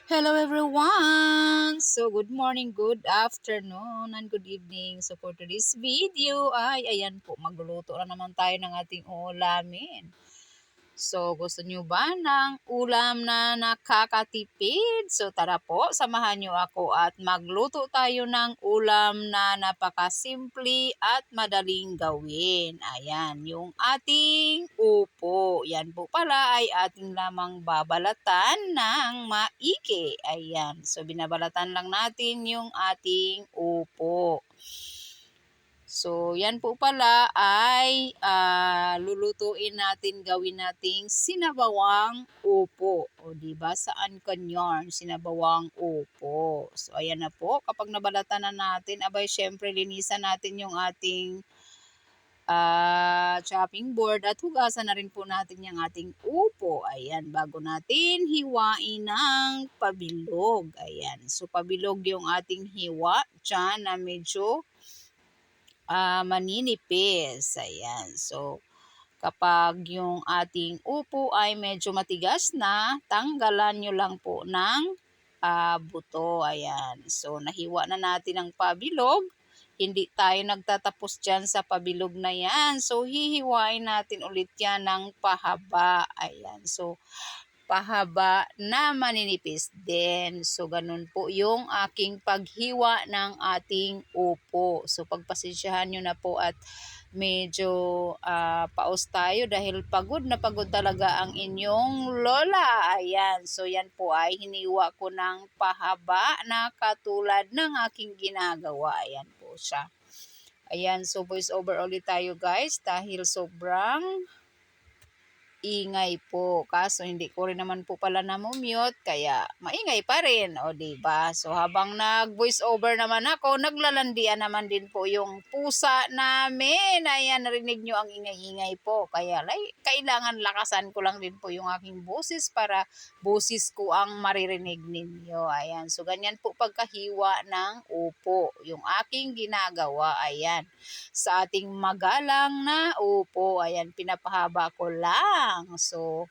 Hello everyone! So good morning, good afternoon, and good evening. So for today's video ay ayan po, magluluto na naman tayo ng ating ulamin. So, gusto nyo ba ng ulam na nakakatipid? So, tara po, samahan nyo ako at magluto tayo ng ulam na napakasimple at madaling gawin. Ayan, yung ating upo. Yan po pala ay ating lamang babalatan ng maigi. Ayan, so binabalatan lang natin yung ating upo. So, yan po pala ay lulutuin natin, gawin nating sinabawang upo. O, diba? Saan kanyan? Sinabawang upo. So, ayan na po. Kapag nabalatan na natin, abay, syempre, linisan natin yung ating chopping board at hugasan na rin po natin yung ating upo. Ayan, bago natin hiwain ng pabilog. Ayan. So, pabilog yung ating hiwa dyan na medyo maninipis. Ayan. So, kapag yung ating upo ay medyo matigas na, tanggalan nyo lang po ng buto. Ayan. So, nahiwa na natin ang pabilog. Hindi tayo nagtatapos dyan sa pabilog na yan. So, hihiwain natin ulit yan ng pahaba. Ayan. So, pahaba na maninipis din. So, ganun po yung aking paghiwa ng ating upo. So, pagpasensyahan nyo na po at medyo paus tayo dahil pagod na pagod talaga ang inyong lola. Ayan. So, yan po ay hiniwa ko ng pahaba na katulad ng aking ginagawa. Ayan po siya. Ayan. So, voice over ulit tayo guys dahil sobrang ingay po. Kaso hindi ko rin naman po pala na-mute kaya maingay pa rin. O diba? So habang nag-voice over naman ako, naglalandian naman din po yung pusa namin. Ayan, narinig nyo ang ingay-ingay po. Kaya kailangan lakasan ko lang din po yung aking boses para boses ko ang maririnig ninyo. Ayan, so ganyan po pagkahiwa ng upo. Yung aking ginagawa, ayan. Sa ating magalang na upo, ayan, pinapahaba ko lang. So,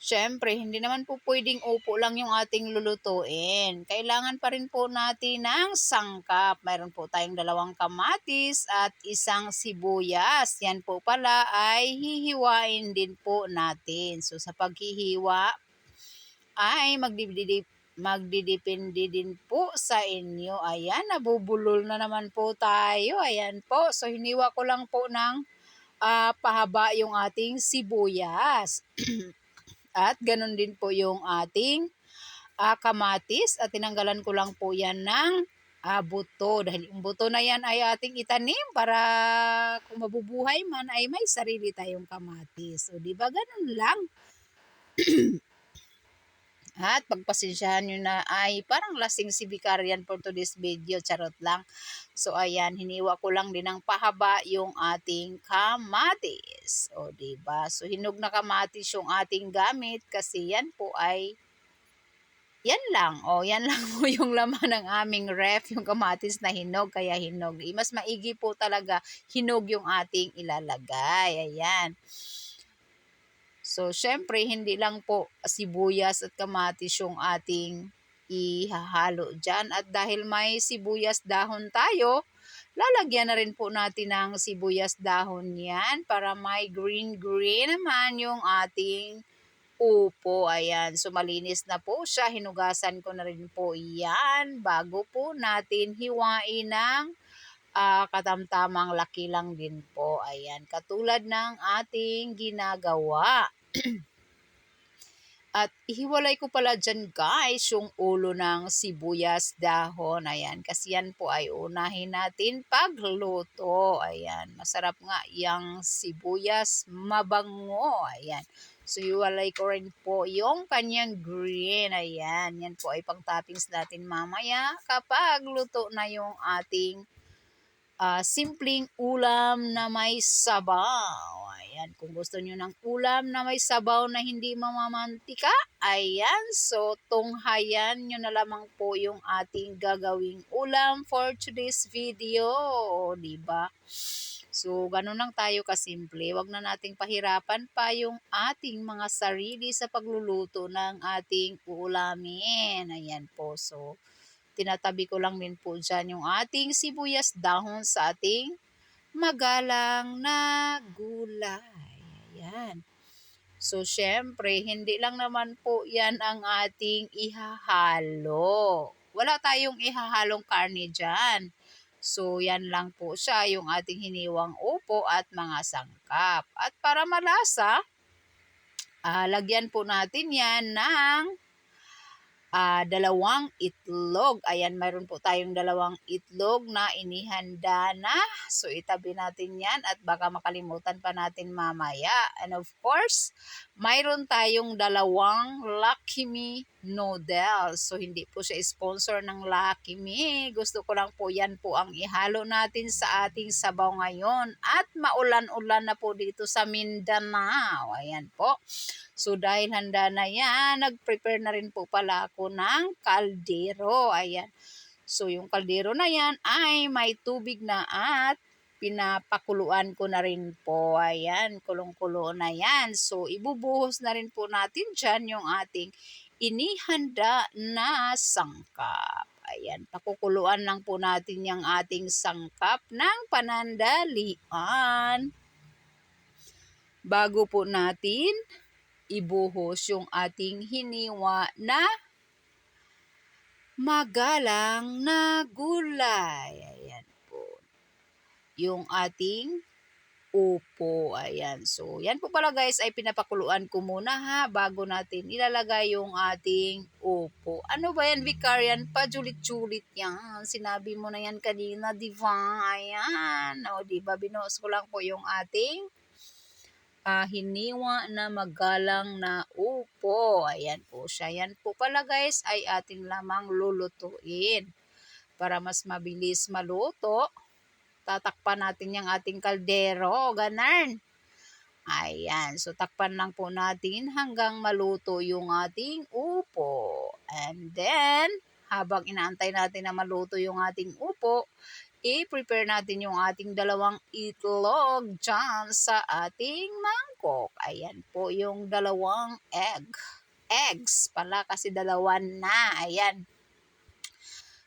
syempre, hindi naman po pwedeng upo lang yung ating lulutuin. Kailangan pa rin po natin ng sangkap. Mayroon po tayong 2 kamatis at isang sibuyas. Yan po pala ay hihiwain din po natin. So, sa paghihiwa ay magdidepende din po sa inyo. Ayan, nabubulol na naman po tayo. Ayan po. So, hiniwa ko lang po ng pahaba yung ating sibuyas. At ganun din po yung ating kamatis at tinanggalan ko lang po yan ng buto. Dahil yung buto na yan ay ating itanim para kung mabubuhay man ay may sarili tayong kamatis. O diba ganun lang. At pagpasensyahan nyo na ay parang lasing si Vicarian for today's video. Charot lang. So ayan, hiniwa ko lang din ng pahaba yung ating kamatis. O diba? So hinog na kamatis yung ating gamit kasi yan po ay yan lang. O yan lang po yung laman ng aming ref, yung kamatis na hinog kaya hinog. Mas maigi po talaga hinog yung ating ilalagay. Ayan. So, syempre, hindi lang po sibuyas at kamatis yung ating ihahalo dyan. At dahil may sibuyas dahon tayo, lalagyan na rin po natin ng sibuyas dahon yan para may green-green naman yung ating upo. Ayan, so malinis na po siya. Hinugasan ko na rin po yan bago po natin hiwain ng katamtamang laki lang din po. Ayan, katulad ng ating ginagawa. At ihiwalay ko pala dyan guys yung ulo ng sibuyas dahon. Ayan, kasi yan po ay unahin natin pagluto. Ayan, masarap nga yung sibuyas, mabango. Ayan, so ihiwalay ko rin po yung kanyang green. Ayan, yan po ay pang toppings natin mamaya kapag luto na yung ating simpleng ulam na may sabaw. Ayan, kung gusto nyo ng ulam na may sabaw na hindi mamamantika, ayan, so tunghayan nyo na lamang po yung ating gagawing ulam for today's video. Diba? So, ganun lang tayo kasimple. Wag na nating pahirapan pa yung ating mga sarili sa pagluluto ng ating uulamin. Ayan po. So, tinatabi ko lang din po dyan yung ating sibuyas dahon sa ating magalang na gulay. Ayan. So, syempre, hindi lang naman po yan ang ating ihahalo. Wala tayong ihahalong karne dyan. So, yan lang po siya, yung ating hiniwang upo at mga sangkap. At para malasa, lagyan po natin yan ng dalawang itlog. Ayan, mayroon po tayong dalawang itlog na inihanda na. So, itabi natin yan at baka makalimutan pa natin mamaya. And of course, mayroon tayong dalawang Lucky Me noodles. So, hindi po siya sponsor ng Lucky Me. Gusto ko lang po yan po ang ihalo natin sa ating sabaw ngayon. At maulan-ulan na po dito sa Mindanao. Ayan po. So, dahil handa na yan, nag-prepare na rin po pala ako ng kaldero. Ayan. So, yung kaldero na yan ay may tubig na at pinapakuluan ko na rin po. Ayan, kulong-kulo na yan. So, ibubuhos na rin po natin dyan yung ating inihanda na sangkap. Ayan, pakukuluan lang po natin yung ating sangkap ng panandalian. Bago po natin ibuhos yung ating hiniwa na magalang na gulay. Ayan po. Yung ating upo. Ayan. So, yan po pala guys ay pinapakuluan ko muna ha bago natin ilalagay yung ating upo. Ano ba yan, Vicarian? Pajulit-julit yan. Sinabi mo na yan kanina, di ba? Ayan. O, di ba? Binuhos ko lang po yung ating hiniwa na magalang na upo. Ayan po siya. Yan po pala guys ay ating lamang lulutuin. Para mas mabilis maluto, tatakpan natin yung ating kaldero. Ganun. Ayan. So, takpan lang po natin hanggang maluto yung ating upo. And then, habang inaantay natin na maluto yung ating upo, i-prepare natin yung ating dalawang itlog dyan sa ating mangkok. Ayan po yung dalawang eggs pala kasi dalawa na. Ayan.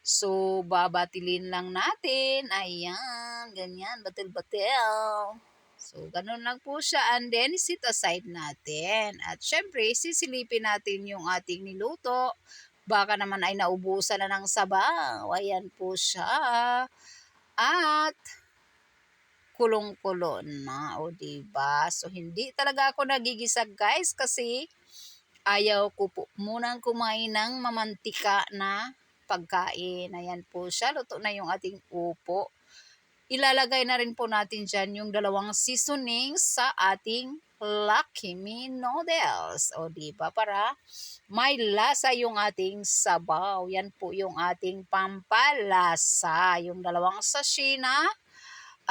So, babatilin lang natin. Ayan, ganyan, batil-batil. So, ganun lang po siya. And then, sit aside natin. At syempre, sisilipin natin yung ating niluto. Baka naman ay naubusan na ng sabaw. Ayan po siya. At kulong-kulo na, o diba? So, hindi talaga ako nagigisa guys kasi ayaw ko po munang kumain ng mamantika na pagkain. Ayan po siya. Luto na yung ating upo. Ilalagay na rin po natin dyan yung dalawang seasoning sa ating Lucky Me noodles. O diba? Para may lasa yung ating sabaw. Yan po yung ating pampalasa. Yung dalawang sachet na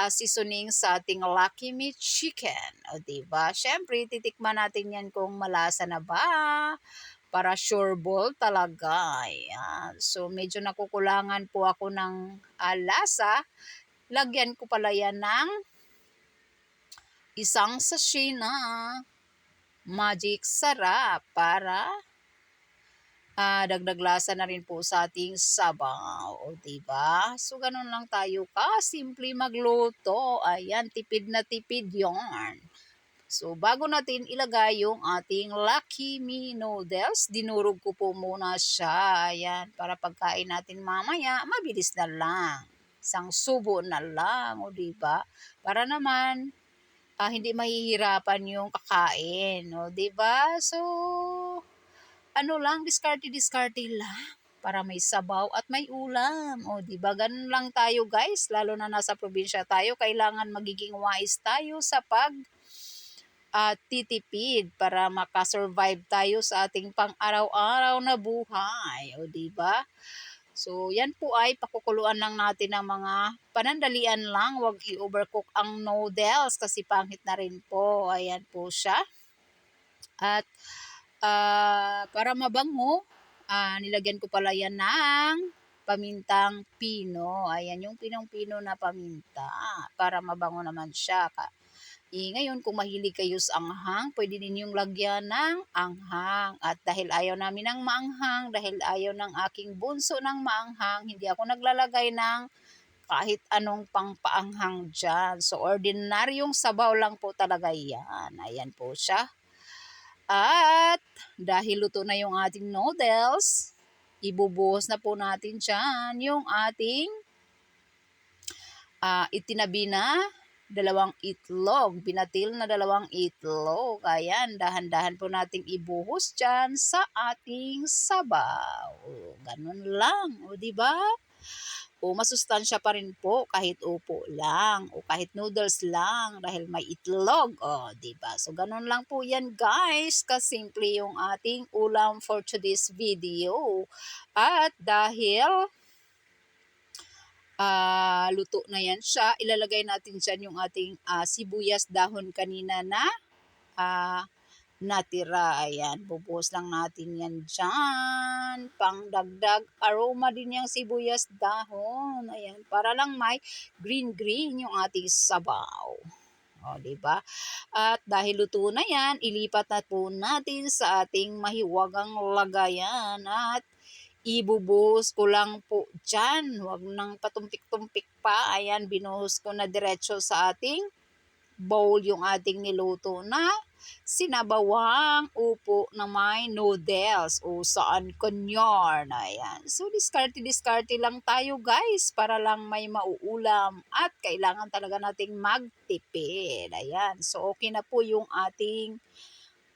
seasoning sa ating Lucky Me chicken. O diba? Syempre, titikman natin yan kung malasa na ba. Para sure ball talaga. Ayan. So, medyo nakukulangan po ako ng lasa. Lagyan ko pala yan ng isang sachet na magic sarap para dagdag lasa na rin po sa ating sabaw. O, diba? So, ganun lang tayo simple magluto. Ayan, tipid na tipid yon. So, bago natin ilagay yung ating Lucky Me noodles, dinurog ko po muna siya. Ayan, para pagkain natin mamaya, mabilis na lang. Isang subo na lang, o diba? Para naman, hindi mahihirapan yung kakain, o diba? So, ano lang, diskarte-diskarte lang para may sabaw at may ulam. O, di ba? Ganun lang tayo, guys. Lalo na nasa probinsya tayo, kailangan magiging wise tayo sa titipid para makasurvive tayo sa ating pang-araw-araw na buhay. O, di ba? So, yan po ay pakukuluan lang natin ng mga panandalian lang. Huwag i-overcook ang noodles kasi pangit na rin po. Ayan po siya. At para mabango, nilagyan ko pala yan ng pamintang pino. Ayan, yung pinong-pino na paminta para mabango naman siya. Ngayon kung mahilig kayo sa anghang, pwede din yung lagyan ng anghang. At dahil ayaw namin ng maanghang, dahil ayaw ng aking bunso ng maanghang, hindi ako naglalagay ng kahit anong pangpaanghang dyan. So, ordinaryong sabaw lang po talaga yan. Ayan po siya. At dahil luto na yung ating noodles, ibubuhos na po natin dyan yung ating itinabi na 2 itlog, binatil na 2 itlog. Ayan, dahan-dahan po nating ibuhos dyan sa ating sabaw. Ganun lang, o di ba? O masustansya pa rin po kahit upo lang o kahit noodles lang dahil may itlog. O, di ba? So, ganun lang po yan guys. Kasimple yung ating ulam for today's video. At dahil luto na yan siya, ilalagay natin dyan yung ating sibuyas dahon kanina na natira. Ayan, bubuhos lang natin yan dyan. Pangdagdag aroma din yung sibuyas dahon. Ayan, para lang may green-green yung ating sabaw. O, diba? At dahil luto na yan, ilipat na po natin sa ating mahiwagang lagayan at ibubuhos ko lang po dyan. Huwag nang patumpik-tumpik pa. Ayan, binuhos ko na diretso sa ating bowl yung ating niluto na sinabawang upo na may noodles o saan kanyan. Ayan. So, diskarte lang tayo guys para lang may mauulam at kailangan talaga nating magtipid. Ayan. So, okay na po yung ating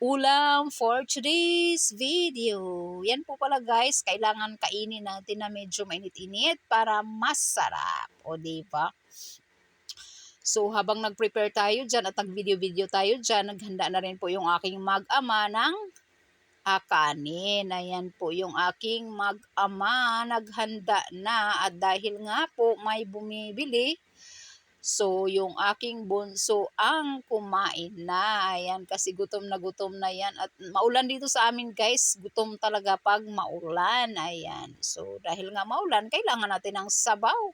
ulam for today's video. Yan po pala guys, kailangan kainin natin na medyo mainit-init para masarap. O diba? So habang nag-prepare tayo dyan at nag-video-video tayo dyan, naghanda na rin po yung aking mag-ama ng kanin. Ayan po yung aking mag-ama, naghanda na at dahil nga po may bumibili, so, yung aking bunso ang kumain na. Ayan, kasi gutom na yan. At maulan dito sa amin guys. Gutom talaga pag maulan. Ayan. So, dahil nga maulan, kailangan natin ng sabaw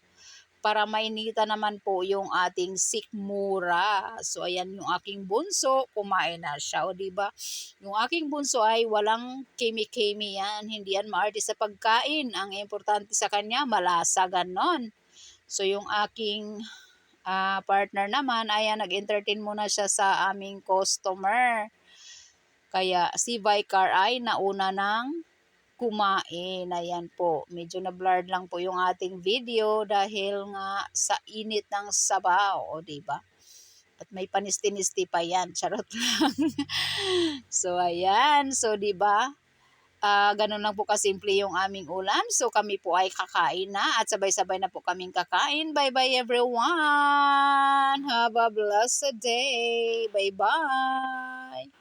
para mainita naman po yung ating sikmura. So, ayan yung aking bunso. Kumain na siya. O, diba? Yung aking bunso ay walang kemi-kemi yan. Hindi yan maarte sa pagkain. Ang importante sa kanya, malasa ganon. So, yung aking partner naman, ayan, nag-entertain muna siya sa aming customer. Kaya si Vicar ay nauna ng kumain. Ayan po, medyo na-blurred lang po yung ating video dahil nga sa init ng sabaw, o diba? At may panisti-nisti pa yan, charot lang. So ayan, so diba? Ganun lang po kasimple yung aming ulam. So kami po ay kakain na at sabay-sabay na po kaming kakain. Bye-bye everyone! Have a blessed day! Bye-bye!